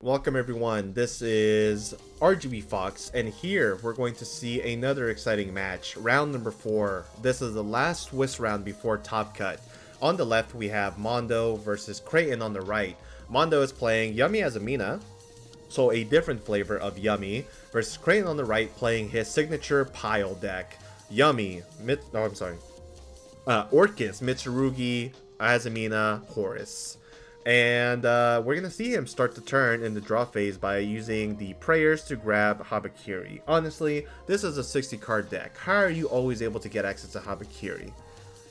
Welcome everyone, this is RGB Fox, and here we're going to see another exciting match, round number 4. This is the last Swiss round before Top Cut. On the left we have Mondo versus Creighton on the right. Mondo is playing Yummy Azamina, so a different flavor of Yummy, versus Creighton on the right playing his signature pile deck. Orcust Mitsurugi, Azamina, Horus. And we're going to see him start the turn in the draw phase by using the prayers to grab Habakiri. Honestly, this is a 60 card deck. How are you always able to get access to Habakiri?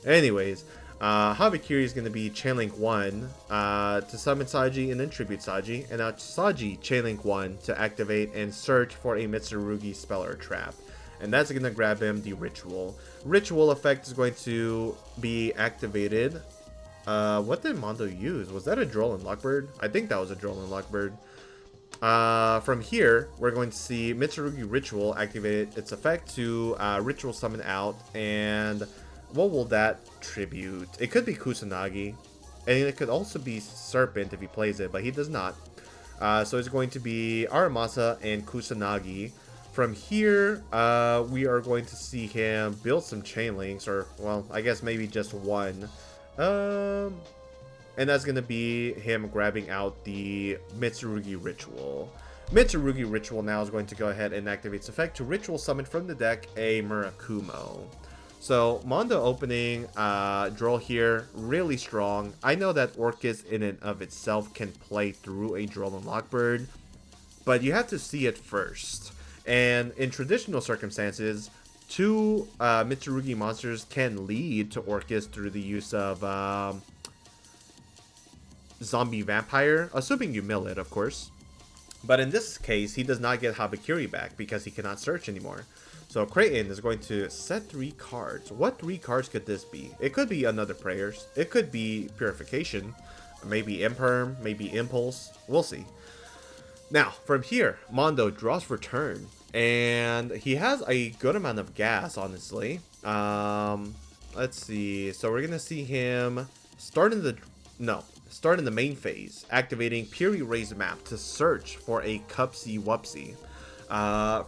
Anyways, Habakiri is going to be Chainlink 1 to summon Saji and then tribute Saji. And now Saji Chainlink 1 to activate and search for a Mitsurugi spell or trap. And that's going to grab him the Ritual. Ritual effect is going to be activated. What did Mondo use? Was that a Droll and Lockbird? I think that was a Droll and Lockbird. From here, we're going to see Mitsurugi Ritual activate its effect to Ritual Summon out. And what will that tribute? It could be Kusanagi. And it could also be Serpent if he plays it, but he does not. So it's going to be Aramasa and Kusanagi. From here, we are going to see him build some chain links, or, well, I guess maybe just one. And that's gonna be him grabbing out the Mitsurugi Ritual. Mitsurugi Ritual now is going to go ahead and activate its effect to Ritual Summon from the deck a Murakumo. So Mondo opening Droll here, really strong. I know that Orcust in and of itself can play through a Droll and Lockbird, but you have to see it first. And in traditional circumstances, two Mitsurugi monsters can lead to Orcust through the use of Zombie Vampire, assuming you mill it, of course. But in this case, he does not get Habakiri back because he cannot search anymore. So Creighton is going to set 3 cards. What 3 cards could this be? It could be another Prayers. It could be Purification. Maybe Imperm. Maybe Impulse. We'll see. Now, from here, Mondo draws for turn. And he has a good amount of gas, honestly. Let's see. So we're going to see him start in the main phase, activating Puri Raise Map to search for a Cupsy Wupsy.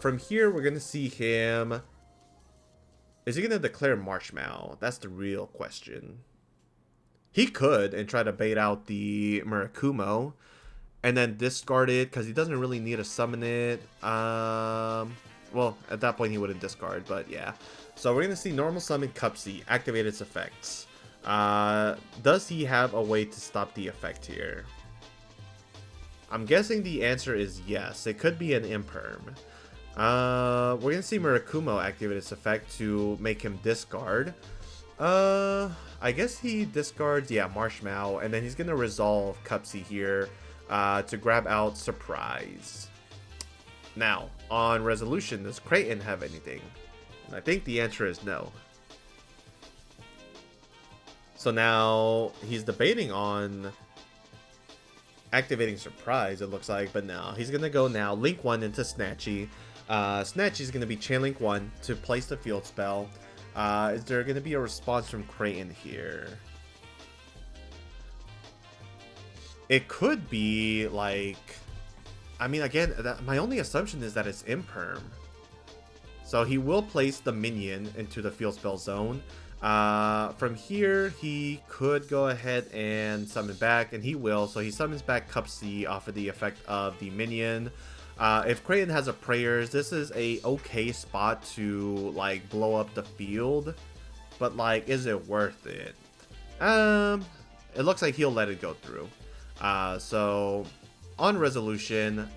From here, we're going to see him... Is he going to declare Marshmallow? That's the real question. He could and try to bait out the Murakumo. And then discard it, because he doesn't really need to summon it. Well, at that point he wouldn't discard, but yeah. So we're going to see normal summon Cupsy, activate its effects. Does he have a way to stop the effect here? I'm guessing the answer is yes. It could be an Imperm. We're going to see Murakumo activate its effect to make him discard. I guess he discards, yeah, Marshmallow, and then he's going to resolve Cupsy here. To grab out Surprise. Now, on resolution, does Creighton have anything? I think the answer is no. So now he's debating on activating Surprise, it looks like, but no. He's going to go now, link 1 into Snatchy. Snatchy is going to be Chainlink 1 to place the field spell. Is there going to be a response from Creighton here? It could be like, I mean, again, my only assumption is that it's Imperm. So he will place the minion into the field spell zone. From here, he could go ahead and summon back, and he will. So he summons back Cupsy off of the effect of the minion. If Creighton has a Prayers, this is a okay spot to like blow up the field. But like, is it worth it? It looks like he'll let it go through. So on resolution,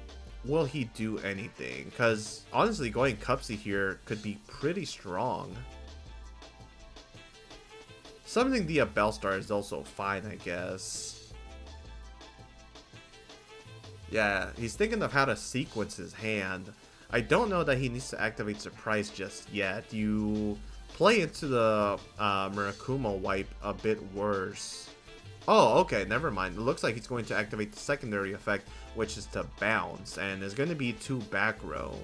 will he do anything? Because honestly, going Cupsy here could be pretty strong. Summoning the Bellstar is also fine, I guess. Yeah, he's thinking of how to sequence his hand. I don't know that he needs to activate Surprise just yet. You play into the Murakumo wipe a bit worse. Oh, okay, never mind. It looks like he's going to activate the secondary effect, which is to bounce, and there's going to be 2 back row.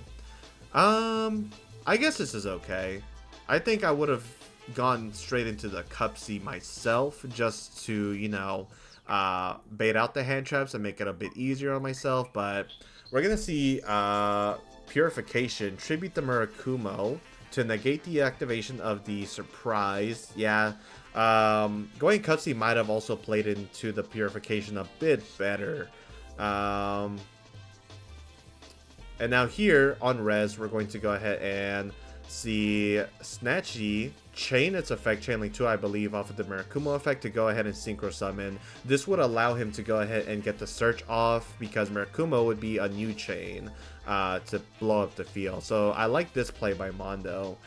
I guess this is okay. I think I would have gone straight into the Cupsy myself, just to, you know, bait out the hand traps and make it a bit easier on myself. But we're going to see Purification, tribute the Murakumo to negate the activation of the surprise. Yeah, going Cutsy might have also played into the Purification a bit better. And now here on res, we're going to go ahead and see Snatchy chain its effect, Chainlink 2, I believe, off of the Murakumo effect to go ahead and Synchro Summon. This would allow him to go ahead and get the search off because Murakumo would be a new chain to blow up the field. So I like this play by Mondo.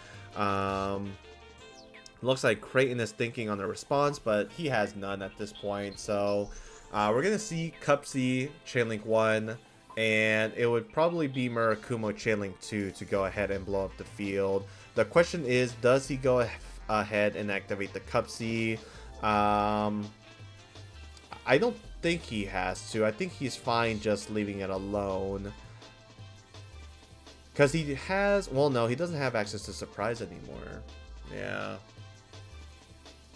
Looks like Creighton is thinking on the response, but he has none at this point. So we're going to see Cupsy, Chainlink 1, and it would probably be Murakumo Chainlink 2 to go ahead and blow up the field. The question is, does he go ahead and activate the Cupsy? I don't think he has to. I think he's fine just leaving it alone. Because he has... Well, no, he doesn't have access to Surprise anymore. Yeah.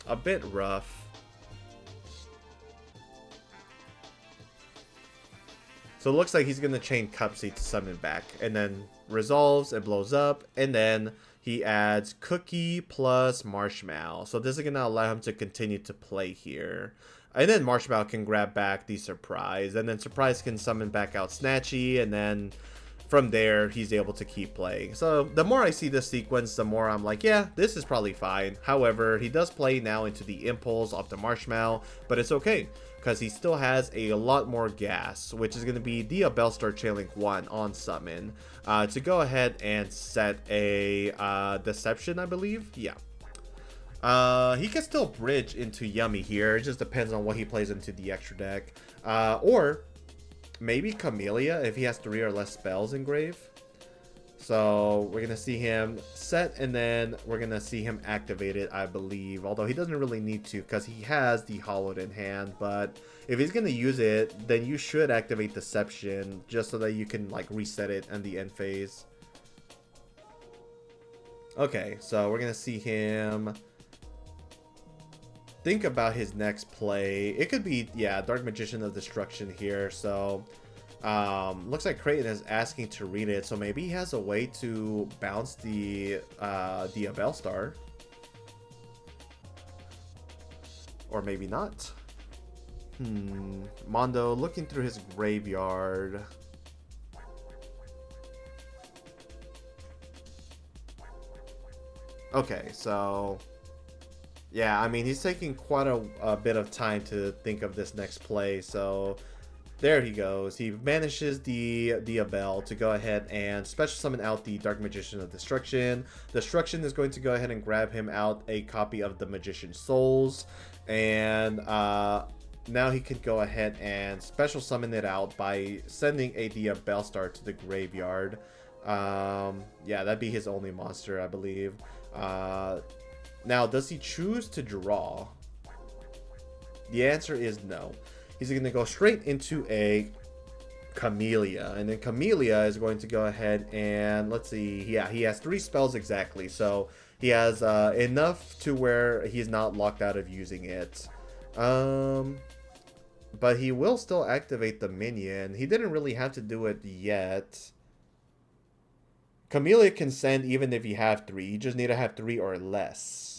A bit rough. So it looks like he's going to chain Cupsy to summon back. And then resolves, it blows up. And then he adds Cookie plus Marshmallow. So this is going to allow him to continue to play here. And then Marshmallow can grab back the Surprise. And then Surprise can summon back out Snatchy. And then from there, he's able to keep playing. So the more I see this sequence, the more I'm like, yeah, this is probably fine. However, he does play now into the Impulse off the Marshmallow. But it's okay, because he still has a lot more gas, which is going to be the Bellstar Chainlink 1 on summon to go ahead and set a Deception, I believe. Yeah. He can still bridge into Yummy here. It just depends on what he plays into the extra deck. Or maybe Camellia if he has 3 or less spells engraved. So we're going to see him set, and then we're going to see him activate it, I believe. Although he doesn't really need to because he has the Hollowed in hand. But if he's going to use it, then you should activate Deception just so that you can like reset it in the end phase. Okay, so we're going to see him think about his next play. It could be, yeah, Dark Magician of Destruction here. So looks like Creighton is asking to read it, so maybe he has a way to bounce the Bellstar. Or maybe not. Mondo looking through his graveyard. Okay, so yeah, I mean, he's taking quite a bit of time to think of this next play, so there he goes. He banishes the Abel to go ahead and special summon out the Dark Magician of Destruction. Destruction is going to go ahead and grab him out a copy of the Magician's Souls, and now he can go ahead and special summon it out by sending a Bellstar to the graveyard. Yeah, that'd be his only monster, I believe. Now, does he choose to draw? The answer is no. He's going to go straight into a Camellia. And then Camellia is going to go ahead and, let's see, yeah, he has 3 spells exactly. So he has enough to where he's not locked out of using it. But he will still activate the minion. He didn't really have to do it yet. Camellia can send even if you have 3. You just need to have 3 or less.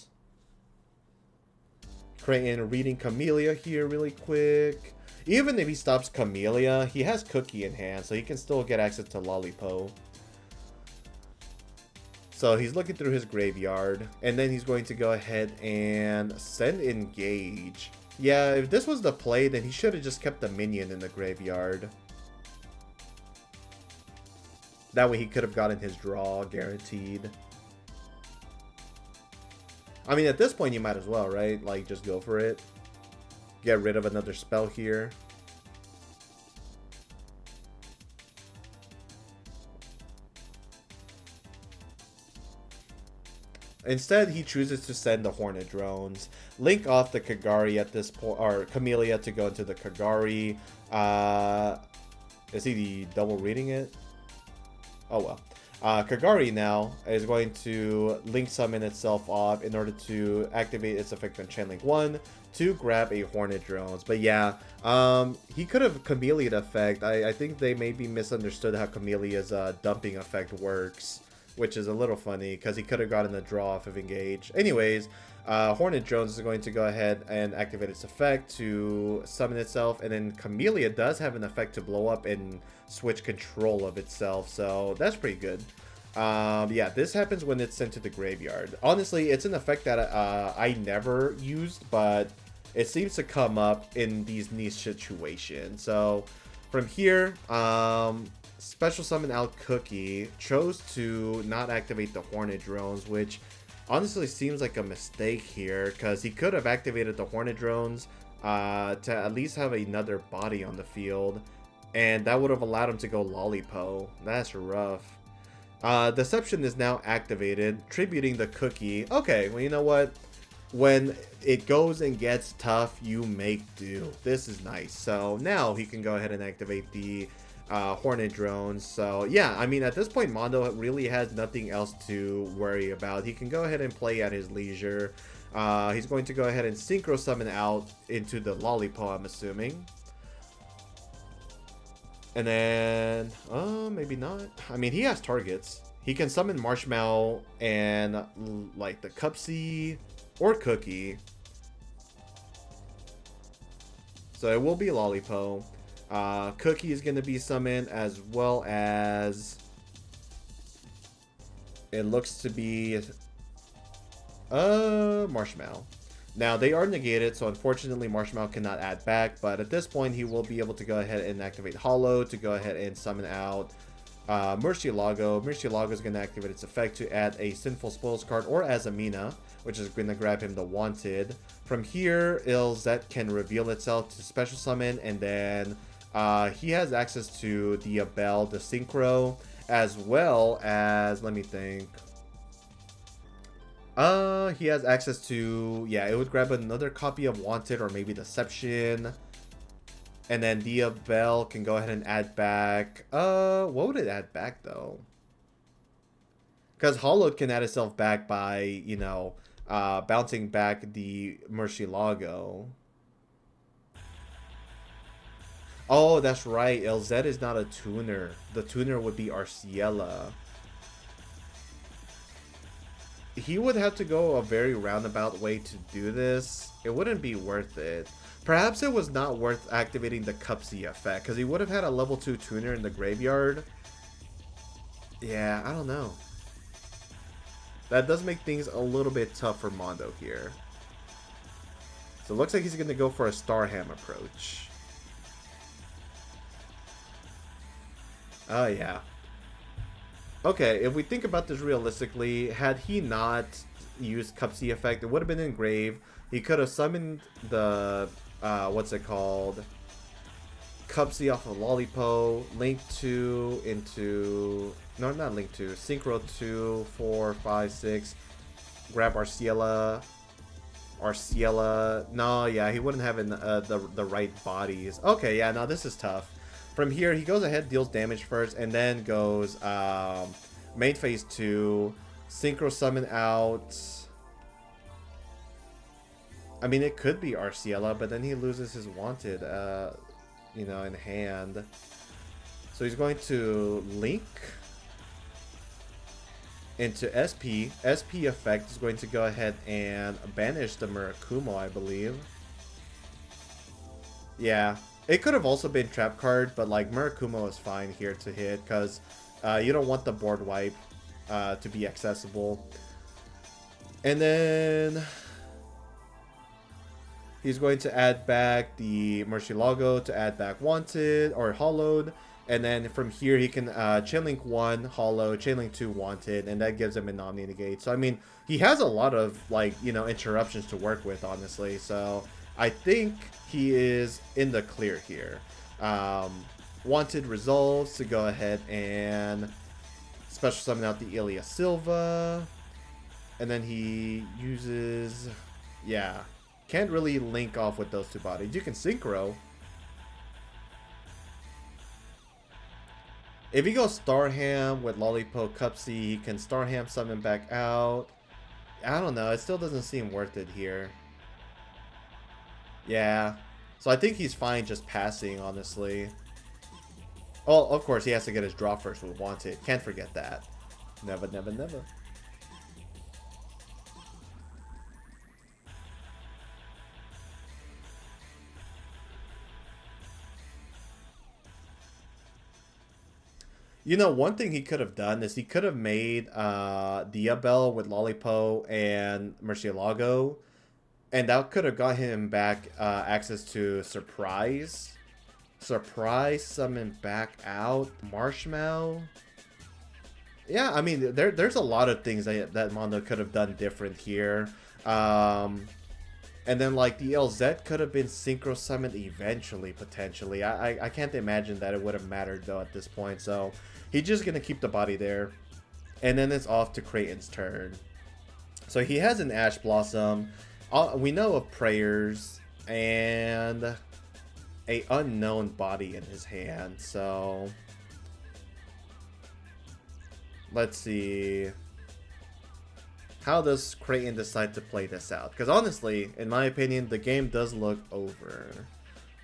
Creighton reading Camellia here really quick. Even if he stops Camellia, he has Cookie in hand, so he can still get access to Lollipo. So he's looking through his graveyard, and then he's going to go ahead and send Engage. Yeah, if this was the play, then he should have just kept the minion in the graveyard. That way he could have gotten his draw, guaranteed. I mean, at this point, you might as well, right? Like, just go for it. Get rid of another spell here. Instead, he chooses to send the Hornet Drones. Link off the Kagari at this point, or Camellia to go into the Kagari. Is he double reading it? Oh well. Kagari now is going to link summon itself off in order to activate its effect on Chain Link 1 to grab a Hornet Drones. But yeah, he could have Chameleon effect. I think they maybe misunderstood how Chameleon's dumping effect works, which is a little funny because he could have gotten a draw off of Engage. Anyways, Hornet Drones is going to go ahead and activate its effect to summon itself, and then Chameleon does have an effect to blow up and switch control of itself, so that's pretty good. Yeah, this happens when it's sent to the graveyard. Honestly, it's an effect that I never used, but it seems to come up in these niche situations. So from here, special summon out Cookie chose to not activate the Hornet Drones, which honestly seems like a mistake here, because he could have activated the Hornet Drones to at least have another body on the field, and that would have allowed him to go Lollipo. That's rough. Deception is now activated, tributing the Cookie. Okay, well, you know what? When it goes and gets tough, you make do. This is nice. So now he can go ahead and activate the Hornet Drones. So yeah, I mean, at this point, Mondo really has nothing else to worry about. He can go ahead and play at his leisure. He's going to go ahead and Synchro Summon out into the Lollipo, I'm assuming. And then, maybe not. I mean, he has targets. He can summon Marshmallow and, like, the Cupsy or Cookie. So it will be Lollipo. Cookie is going to be summoned, as well as it looks to be Marshmallow. Now, they are negated, so unfortunately Marshmallow cannot add back, but at this point he will be able to go ahead and activate Hollow to go ahead and summon out Murcielago. Murcielago is going to activate its effect to add a Sinful Spoils card or Azamina, which is going to grab him the Wanted. From here, Ilzet can reveal itself to special summon, and then he has access to the Abel, the Synchro, as well as, let me think. He has access to, yeah, it would grab another copy of Wanted or maybe Deception. And then Diabel can go ahead and add back. What would it add back though? Because Hollow can add itself back by, you know, bouncing back the Murcielago. Oh, that's right. LZ is not a tuner. The tuner would be Arciela. He would have to go a very roundabout way to do this. It wouldn't be worth it. Perhaps it was not worth activating the Cupsy effect, because he would have had a level 2 tuner in the graveyard. Yeah, I don't know. That does make things a little bit tough for Mondo here. So it looks like he's going to go for a Starham approach. Oh, yeah. Okay, if we think about this realistically, had he not used Cupsy effect, it would have been engraved. He could have summoned the, what's it called? Cupsy off of Lollipo, Link 2 into, no, not Link 2, Synchro 2, 4, 5, 6, grab Arciela. No, yeah, he wouldn't have the right bodies. Okay, yeah, no, this is tough. From here, he goes ahead, deals damage first, and then goes main phase 2, Synchro Summon out. I mean, it could be Arciela, but then he loses his Wanted, you know, in hand. So he's going to Link into SP. SP effect is going to go ahead and banish the Murakumo, I believe. Yeah. It could have also been Trap Card, but like Murakumo is fine here to hit because you don't want the board wipe to be accessible. And then he's going to add back the Murcielago to add back Wanted or Hollowed. And then from here he can Chainlink 1, Hollow, Chainlink 2, Wanted, and that gives him an Omni Negate. So I mean, he has a lot of like, you know, interruptions to work with, honestly. So I think he is in the clear here. Wanted resolves to go ahead and special summon out the Ilya Silva. And then he uses, yeah, can't really link off with those two bodies. You can Synchro. If he goes Starham with Lollipop Cupsy, he can Starham summon back out. I don't know. It still doesn't seem worth it here. Yeah. So I think he's fine just passing, honestly. Oh, of course, he has to get his draw first with Wanted. Can't forget that. Never, never, never. You know, one thing he could have done is he could have made Diabell with Lollipo and Murcielago, and that could have got him back access to Surprise. Surprise summon back out Marshmallow. Yeah, I mean, there's a lot of things that Mondo could have done different here. And then, like, the LZ could have been Synchro Summoned eventually, potentially. I can't imagine that it would have mattered, though, at this point. So, he's just going to keep the body there. And then it's off to Kraton's turn. So, he has an Ash Blossom. We know of Prayers. And a unknown body in his hand. So, let's see. How does Kraton decide to play this out? Because honestly, in my opinion, the game does look over.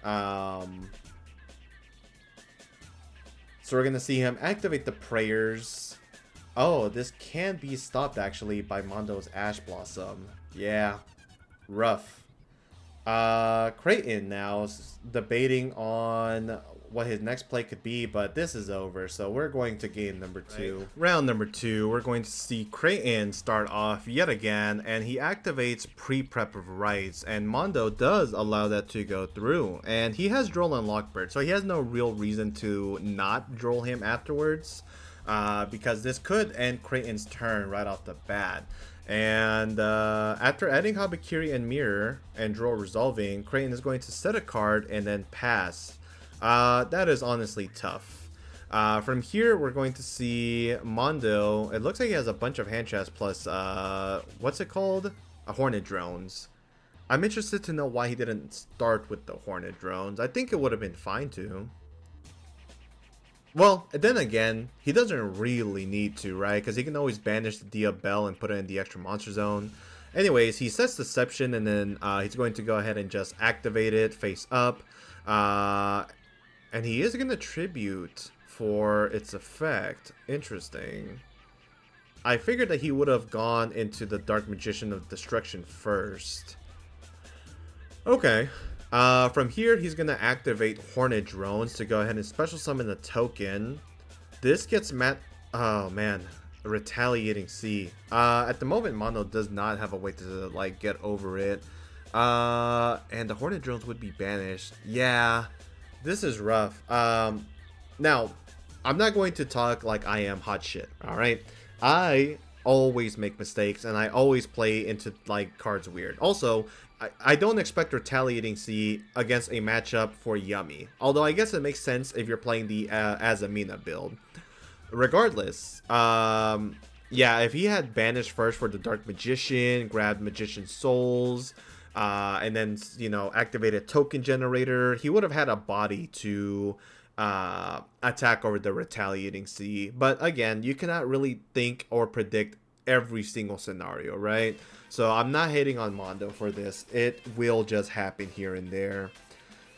So we're going to see him activate the Prayers. Oh, this can be stopped actually by Mondo's Ash Blossom. Yeah, rough. Kraton now is debating on what his next play could be, but this is over, so we're going to game number 2. Right. Round number 2, we're going to see Kraton start off yet again, and he activates Pre-Prep of Rights, and Mondo does allow that to go through, and he has Droll and Lockbird, so he has no real reason to not Droll him afterwards, because this could end Kraton's turn right off the bat. And after adding Habakiri and Mirror and Droll resolving, Kraton is going to set a card and then pass. That is honestly tough. From here, we're going to see Mondo. It looks like he has a bunch of hand traps plus, what's it called? Hornet Drones. I'm interested to know why he didn't start with the Hornet Drones. I think it would have been fine to. Well, then again, he doesn't really need to, right? Because he can always banish the Diabell and put it in the extra monster zone. Anyways, he sets Deception, and then he's going to go ahead and just activate it face up. And he is going to tribute for its effect. Interesting. I figured that he would have gone into the Dark Magician of Destruction first. Okay. From here, he's going to activate Hornet Drones to go ahead and special summon a token. This gets oh man, Retaliating Sea. At the moment, Mono does not have a way to like get over it. And the Hornet Drones would be banished. Yeah, this is rough. Now, I'm not going to talk like I am hot shit, alright? I always make mistakes, and I always play into, like, cards weird. Also, I don't expect Retaliating Sea against a matchup for Yummy. Although, I guess it makes sense if you're playing the Azamina build. Regardless, yeah, if he had banished first for the Dark Magician, grabbed Magician Souls, and then, you know, activated Token Generator, he would have had a body to attack over the Retaliating Sea. But again, you cannot really think or predict every single scenario, right? So I'm not hating on Mondo for this. It will just happen here and there.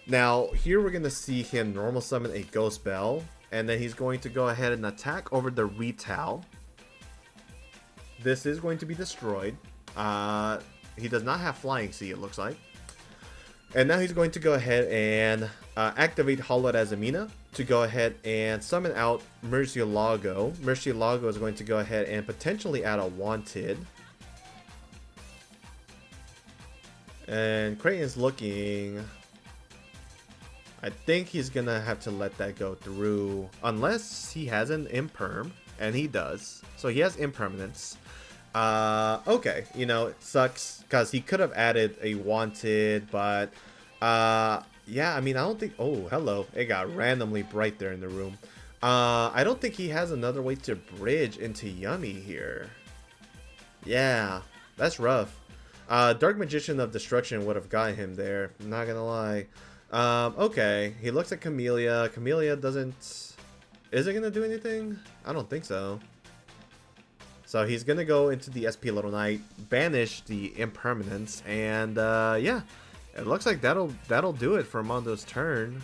Now, here we're going to see him normal summon a Ghost Bell, and then he's going to go ahead and attack over the Retail. This is going to be destroyed. He does not have Flying Sea, it looks like. And now he's going to go ahead and activate Hollowed Azamina to go ahead and summon out Murcielago. Murcielago is going to go ahead and potentially add a Wanted. And Kraton's looking... I think he's going to have to let that go through. Unless he has an Imperm. And he does. So he has Impermanence. Okay, you know, it sucks because he could have added a Wanted, but yeah, I mean, I don't think... Oh, hello. It got randomly bright there in the room. I don't think he has another way to bridge into Yummy here. Yeah, that's rough. Dark Magician of Destruction would have got him there, I'm not gonna lie. Okay, he looks at Camellia. Camellia doesn't... Is it gonna do anything? I don't think so. So he's gonna go into the SP Little Knight, banish the impermanence, and yeah, it looks like that'll do it for Mondo's turn.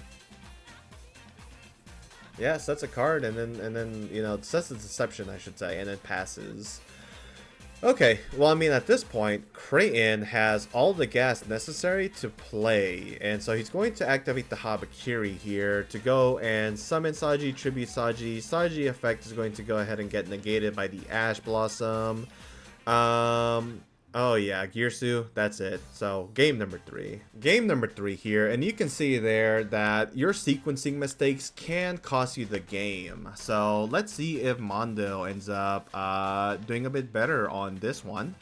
Yeah, sets a card and then you know, sets the deception, I should say, and then passes. Okay, well, I mean, at this point, Creighton has all the gas necessary to play, and so he's going to activate the Habakiri here to go and summon Saji, tribute Saji. Saji effect is going to go ahead and get negated by the Ash Blossom. Oh yeah, Girsu, that's it. So game number 3. Game number 3 here, and you can see there that your sequencing mistakes can cost you the game. So let's see if Mondo ends up doing a bit better on this one.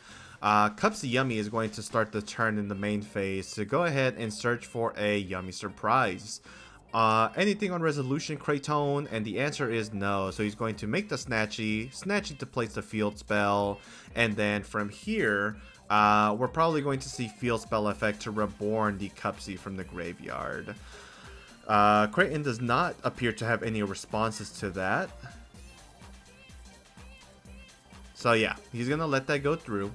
Cupsy Yummy is going to start the turn in the main phase to go ahead and search for a Yummy surprise. Anything on resolution, Creighton? And the answer is no. So he's going to make the Snatchy to place the field spell, and then from here, we're probably going to see field spell effect to reborn the Cupsy from the graveyard. Creighton does not appear to have any responses to that. So yeah, he's gonna let that go through.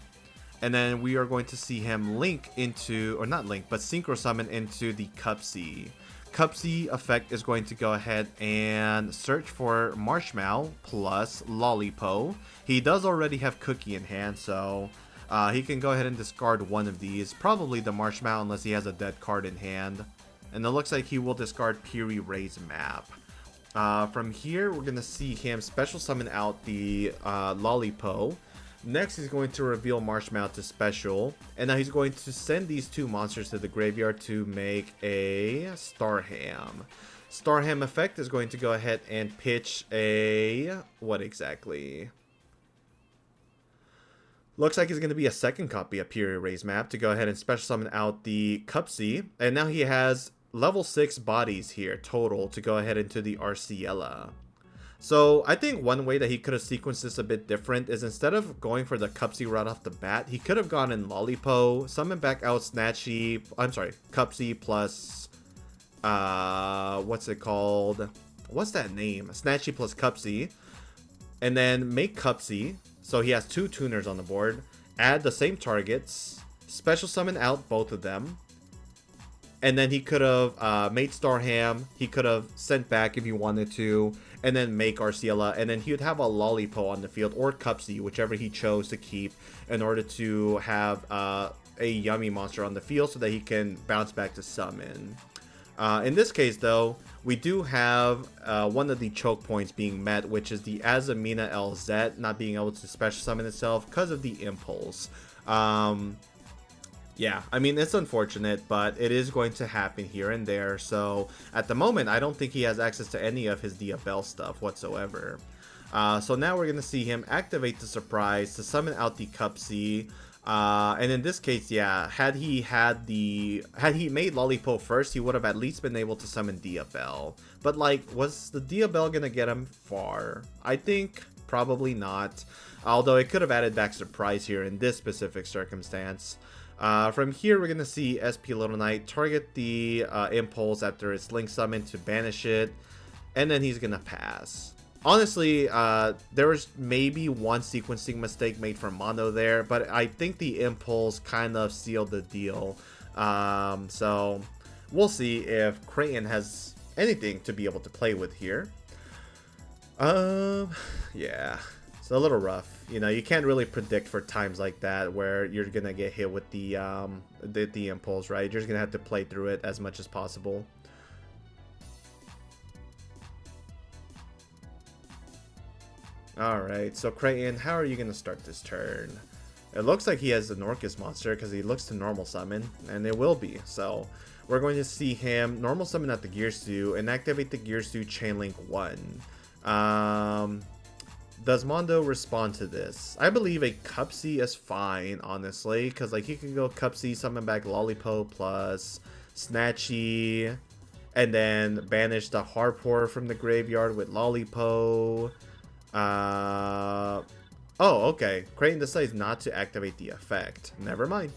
And then we are going to see him link into, or not link, but synchro summon into the Cupsy. Cupsy effect is going to go ahead and search for Marshmallow plus Lollipo. He does already have Cookie in hand, so he can go ahead and discard one of these. Probably the Marshmallow unless he has a dead card in hand. And it looks like he will discard Piri Ray's map. From here, we're going to see him special summon out the Lollipo. Next, he's going to reveal Marshmallow to special, and now he's going to send these two monsters to the graveyard to make a Starham. Starham effect is going to go ahead and pitch a... what exactly? Looks like it's going to be a second copy of Piri Ray's map to go ahead and special summon out the Cupsy, and now he has level 6 bodies here total to go ahead into the Arciela. So I think one way that he could have sequenced this a bit different is instead of going for the Cupsy right off the bat, he could have gone in Lollipo, summon back out Cupsy plus, what's it called? What's that name? Snatchy plus Cupsy. And then make Cupsy, so he has 2 tuners on the board. Add the same targets, special summon out both of them. And then he could have made Starham, he could have sent back if he wanted to, and then make Arciela, and then he would have a Lollipo on the field, or Cupsy, whichever he chose to keep, in order to have a Yummy monster on the field so that he can bounce back to summon. In this case, though, we do have one of the choke points being met, which is the Azamina LZ not being able to special summon itself because of the impulse. Yeah, I mean, it's unfortunate, but it is going to happen here and there. So at the moment, I don't think he has access to any of his Diabell stuff whatsoever. So now we're going to see him activate the surprise to summon out the Cupsy. And in this case, yeah, had he made Lollipo first, he would have at least been able to summon Diabell. But like, was the Diabell going to get him far? I think probably not. Although it could have added back surprise here in this specific circumstance. From here, we're going to see SP Little Knight target the Impulse after its Link Summon to banish it, and then he's going to pass. Honestly, there was maybe one sequencing mistake made from Mondo there, but I think the Impulse kind of sealed the deal. So we'll see if Creighton has anything to be able to play with here. Yeah. It's a little rough. You know, you can't really predict for times like that where you're gonna get hit with the impulse, right? You're just gonna have to play through it as much as possible. Alright, so Creighton, how are you gonna start this turn? It looks like he has an Orcust monster because he looks to normal summon, and it will be. So we're going to see him normal summon at the Girsu and activate the Girsu Chainlink 1. Does Mondo respond to this? I believe a Cupsy is fine, honestly, because like he can go Cupsy, summon back Lollipo plus Snatchy, and then banish the Harpor from the graveyard with Lollipo. Oh, okay. Creighton decides not to activate the effect. Never mind.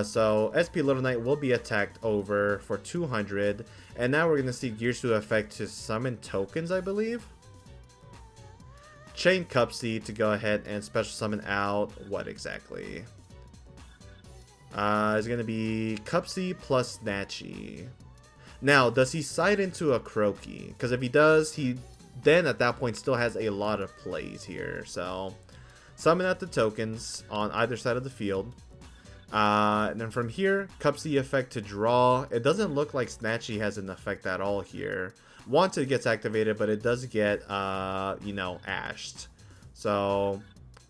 So SP Little Knight will be attacked over for 200, and now we're gonna see Girsu effect to summon tokens, I believe. chain Cupsy to go ahead and special summon out what exactly? It's going to be Cupsy plus Snatchy. Now, does he side into a Croaky? Because if he does, he then at that point still has a lot of plays here. So, summon out the tokens on either side of the field. And then from here, Cupsy effect to draw. It doesn't look like Snatchy has an effect at all here. Wanted gets activated, but it does get, you know, ashed. So,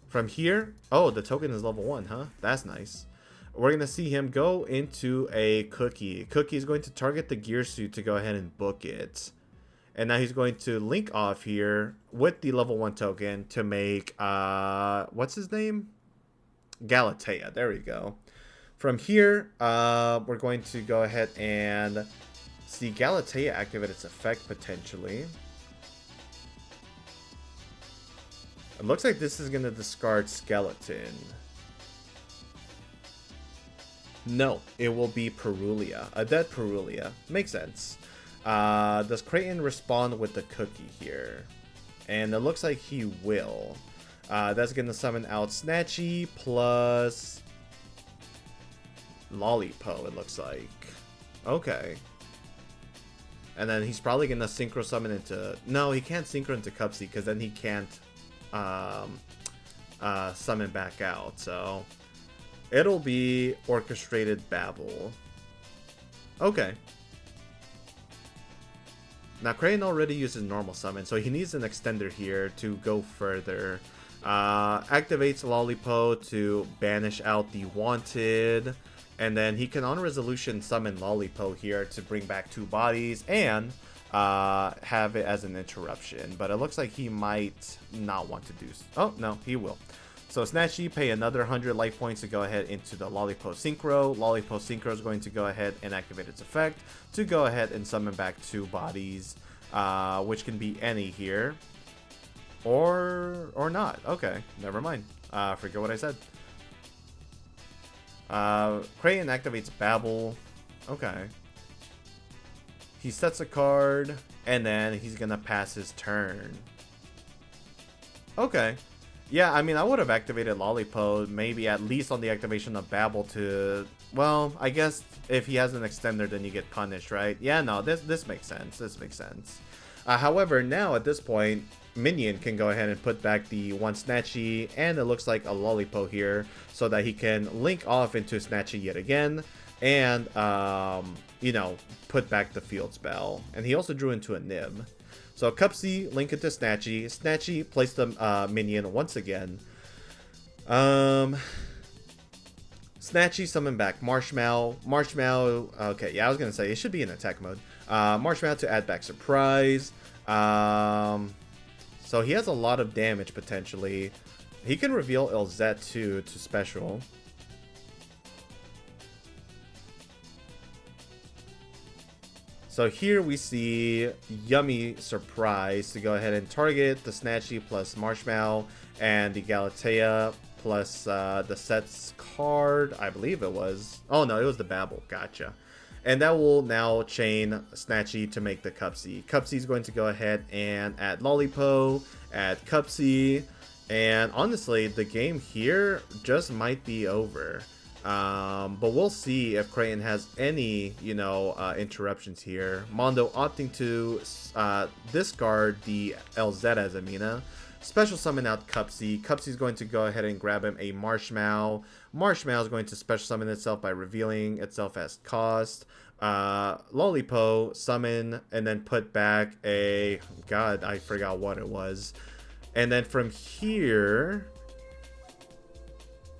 from here, oh, the token is level 1, huh? That's nice. We're going to see him go into a Cookie. Cookie is going to target the gear suit to go ahead and book it. And now he's going to link off here with the level 1 token to make, what's his name? Galatea. There we go. From here, we're going to go ahead and see Galatea activate its effect potentially. It looks like this is going to discard Skeleton. No, it will be Perulia. A dead Perulia. Makes sense. Does Creighton respond with the Cookie here? And it looks like he will. That's going to summon out Snatchy plus Lollipo, it looks like. Okay. And then he's probably going to synchro summon into... No, he can't synchro into Cupsy because then he can't summon back out. So... it'll be Orchestrated Babble. Okay. Now, Crane already uses normal summon, so he needs an extender here to go further. Activates Lollipo to banish out the Wanted. And then he can on resolution summon Lollipo here to bring back 2 bodies and have it as an interruption. But it looks like he might not want to do so. Oh, no, he will. So Snatchy, pay another 100 life points to go ahead into the Lollipo Synchro. Lollipo Synchro is going to go ahead and activate its effect to go ahead and summon back 2 bodies, which can be any here. Or not. Okay, never mind. Forget what I said. Crayon activates Babble. Okay. He sets a card, and then he's gonna pass his turn. Okay. Yeah, I mean, I would have activated Lollipo, maybe at least on the activation of Babble to... Well, I guess if he has an extender, then you get punished, right? Yeah, no, this makes sense. This makes sense. However, now at this point, Minion can go ahead and put back the 1 Snatchy, and it looks like a Lollipo here, so that he can link off into Snatchy yet again, and, you know, put back the field spell. And he also drew into a Nib. So Cupsy, link it to Snatchy. Snatchy, place the minion once again. Snatchy, summon back Marshmallow. Marshmallow, okay, yeah, I was going to say, it should be in attack mode. Marshmallow to add back Surprise. So he has a lot of damage, potentially. He can reveal Ilzet, too, to special. So here we see Yummy Surprise to go ahead and target the Snatchy plus Marshmallow and the Galatea plus the sets card, I believe it was. Oh no, it was the Babble, gotcha. And that will now chain Snatchy to make the Cupsy. Cupsy is going to go ahead and add Lollipo, add Cupsy, and honestly, the game here just might be over. But we'll see if Creighton has any, you know, interruptions here. Mondo opting to discard the LZ Azamina. Special summon out Cupsy. Cupsy is going to go ahead and grab him a Marshmallow. Marshmallow is going to special summon itself by revealing itself as cost. Lollipo, summon, and then put back a... God, I forgot what it was. And then from here...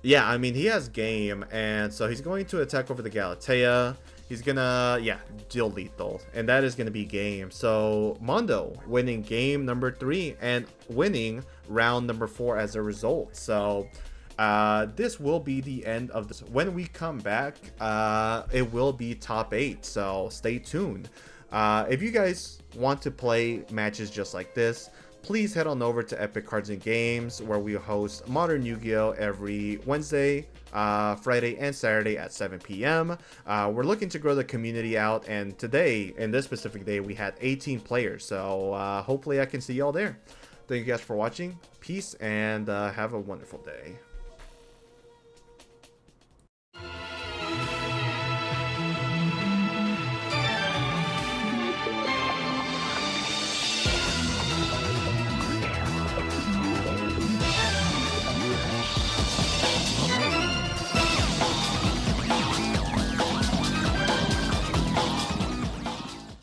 Yeah, I mean, he has game, and so he's going to attack over the Galatea. He's gonna, yeah, deal lethal, and that is gonna be game. So, Mondo winning game number 3 and winning round number 4 as a result. So, this will be the end of this. When we come back, it will be top 8, so stay tuned. If you guys want to play matches just like this, please head on over to Epik Cards and Games, where we host Modern Yu-Gi-Oh! Every Wednesday, Friday, and Saturday at 7 p.m. We're looking to grow the community out, and today, in this specific day, we had 18 players, so hopefully I can see y'all there. Thank you guys for watching. Peace, and have a wonderful day.